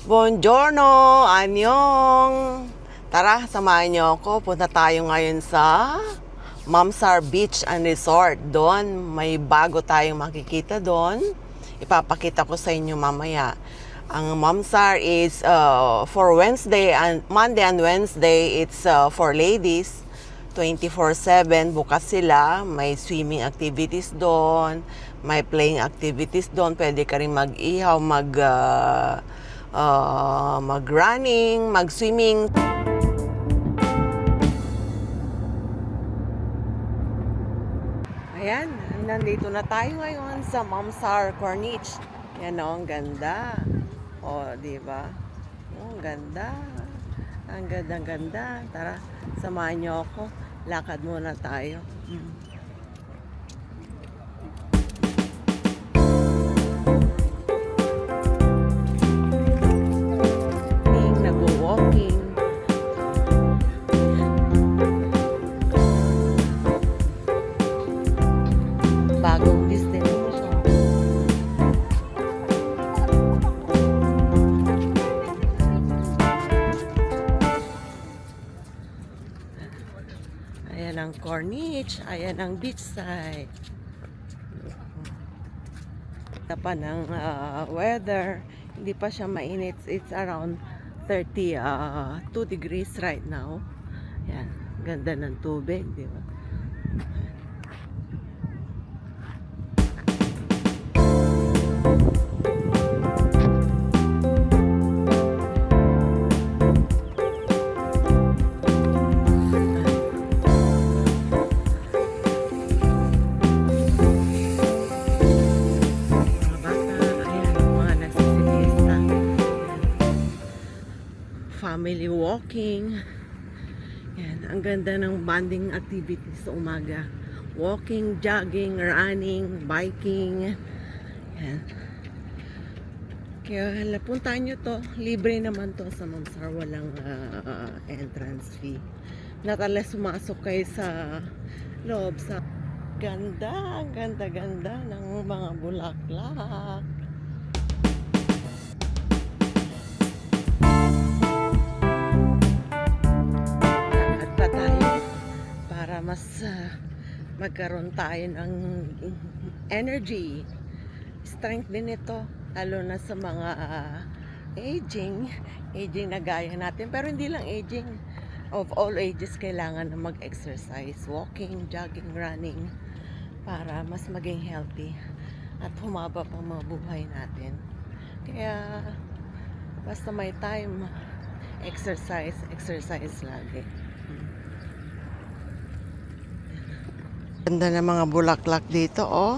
Buongiorno, anyong. Tara, samahan niyo ako. Punta tayo ngayon sa Mamsar Beach and Resort. Doon, may bago tayong makikita doon. Ipapakita ko sa inyo mamaya. Ang Mamsar is for Monday and Wednesday, it's for ladies. 24/7 bukas sila. May swimming activities doon. May playing activities doon. Pwede ka rin mag-ihaw, mag-running, mag-swimming. Ayan, nandito na tayo ngayon sa Mamsar Corniche. Yan o, ang ganda. O, di ba? O, ang ganda. Ang ganda, ang ganda. Tara, samahan niyo ako. Lakad muna tayo. Nagwo-walking. Bagong destination. Ayan ang Corniche, ayan ang beachside. Tapa ng weather, hindi pa siya mainit. It's around 32 degrees right now. Ayan, ganda ng tubig, di ba? Family walking. Yan, ang ganda ng bonding activities sa umaga. Walking, jogging, running, biking. Yan. Kaya puntahan nyo to. Libre naman to sa Mamsar. Walang entrance fee. Natala sumasok kayo sa loob sa ganda, ganda ng mga bulaklak. Para mas magkaroon tayo ng energy, strength din ito, lalo na sa mga aging na gaya natin. Pero hindi lang aging, of all ages kailangan na mag-exercise, walking, jogging, running, para mas maging healthy at humaba pang mga buhay natin. Kaya basta may time, exercise lagi. Ganda ng mga bulaklak dito, oh.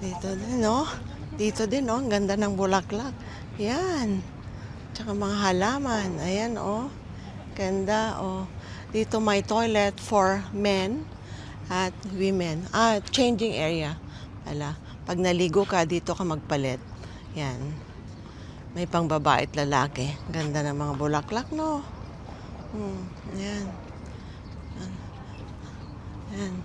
Dito din, oh. Dito din, oh. Ang ganda ng bulaklak. Yan. Tsaka mga halaman. Ayan, oh. Ganda, oh. Dito may toilet for men at women. Changing area. Pag naligo ka, dito ka magpalit. Yan. May pang babae at lalaki. Ganda ng mga bulaklak, no? Yan. Yan.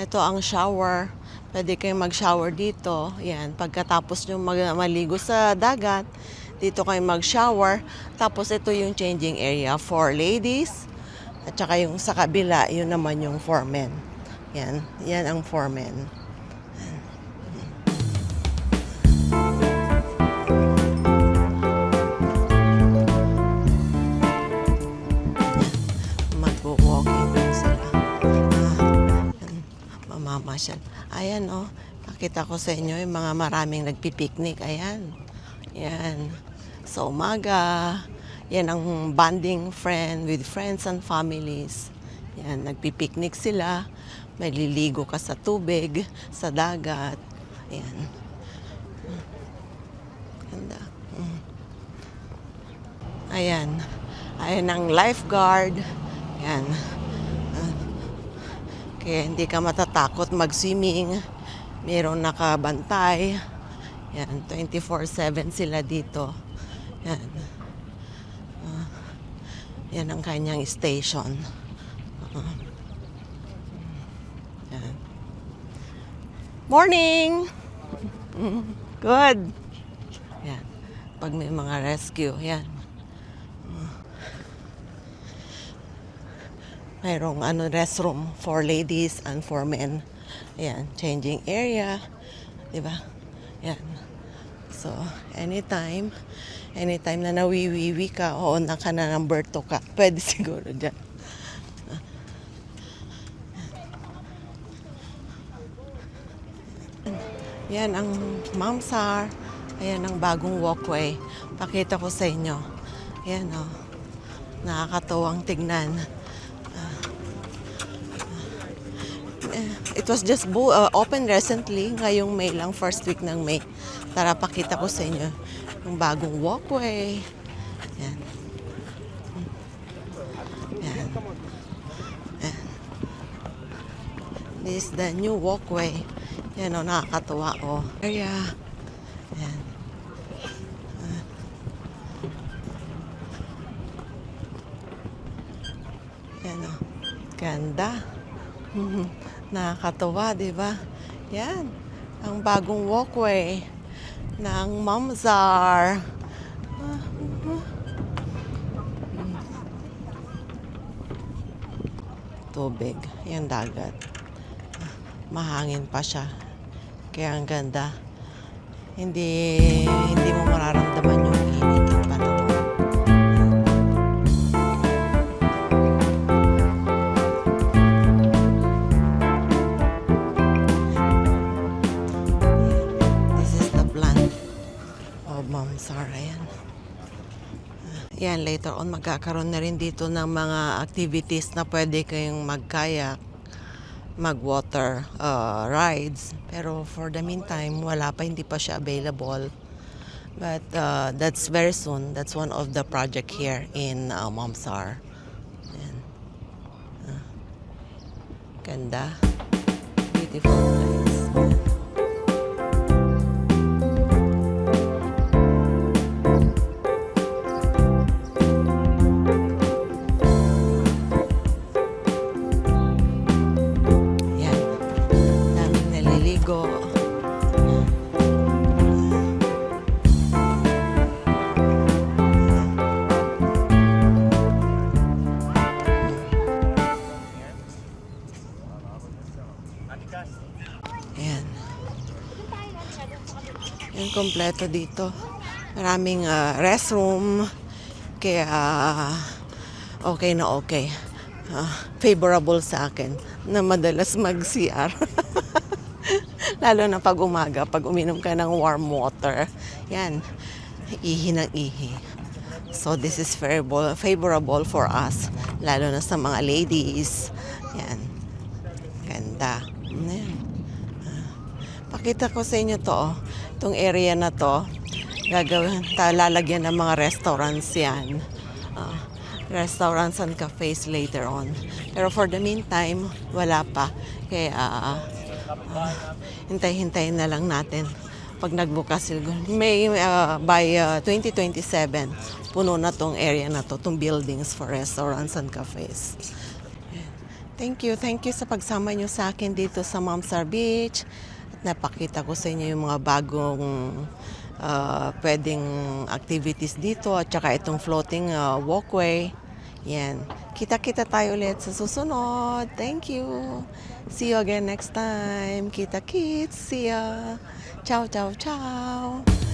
Ito ang shower. Pwede kayong mag-shower dito. Yan. Pagkatapos nyo maligo sa dagat, dito kayo mag-shower. Tapos ito yung changing area for ladies. At saka yung sa kabila, yun naman yung for men. Yan ang for men. Mag-walking din sila. Mamamasyal. Ayan, oh. Pakita ko sa inyo yung mga maraming nagpipiknik. Ayan. Yan. Sa umaga. Yan ang bonding with friends and families. Yan, nagpipiknik sila. May liligo ka sa tubig, sa dagat. Ayan. Ganda. Ayan. Ayan ang lifeguard. Ayan. Kaya hindi ka matatakot mag-swimming. Mayroong nakabantay. Yan, 24/7 sila dito. Yan. Yan ang kanyang station. Uh, yan. Morning! Good! Yan. Pag may mga rescue, yan. Mayroong restroom for ladies and for men. Ayan, changing area. Diba? Yan. So, anytime na nawiwiwi ka o naka na number 2 ka, pwede siguro dyan. Yan ang Mamsar. Ayan ang bagong walkway. Pakita ko sa inyo. Ayan o. Nakakatuwang tignan. It was just open recently, ngayong May lang, first week ng May. Tara, pakita ko sa inyo yung bagong walkway. Yan. Yan. Yan. This is the new walkway. Yan o, nakakatuwa o. Area. Yan. Yan o. Ganda. Nakakatuwa, di ba? Yan. Ang bagong walkway ng Mamsar. Tubig. Yan dagat. Mahangin pa siya. Kaya ang ganda. Hindi mo mararamdaman yung init ng panahon. Mamsar, ayan. Yan, later on magkakaroon na rin dito ng mga activities na pwede kayong mag-kayak, mag-water rides. Pero for the meantime, wala pa, hindi pa siya available. But that's very soon. That's one of the project here in Mamsar. Ayan. Ganda. Beautiful place. Ayan. Ayan, kompleto dito. Maraming restroom. Kaya okay na okay. Favorable sa akin na madalas mag-CR. Lalo na pag umaga, pag uminom ka ng warm water. Yan. Ihi ng ihi. So this is favorable for us. Lalo na sa mga ladies. Yan. Ganda. Ayan. Pakita ko sa inyo to. Itong area na to. Lalagyan ng mga restaurants yan. Restaurants and cafes later on. Pero for the meantime, wala pa. Kaya hintay-hintayin na lang natin. Pag nagbukas sila, may by 2027, puno na tong area na to, tong buildings for restaurants and cafes. Thank you sa pagsama nyo sa akin dito sa Mamsar Beach. At napakita ko sa inyo yung mga bagong pwedeng activities dito at saka itong floating walkway. Yan. Kita-kita tayo ulit sa susunod. Thank you. See you again next time. Kita-kits. See ya. Ciao, ciao, ciao.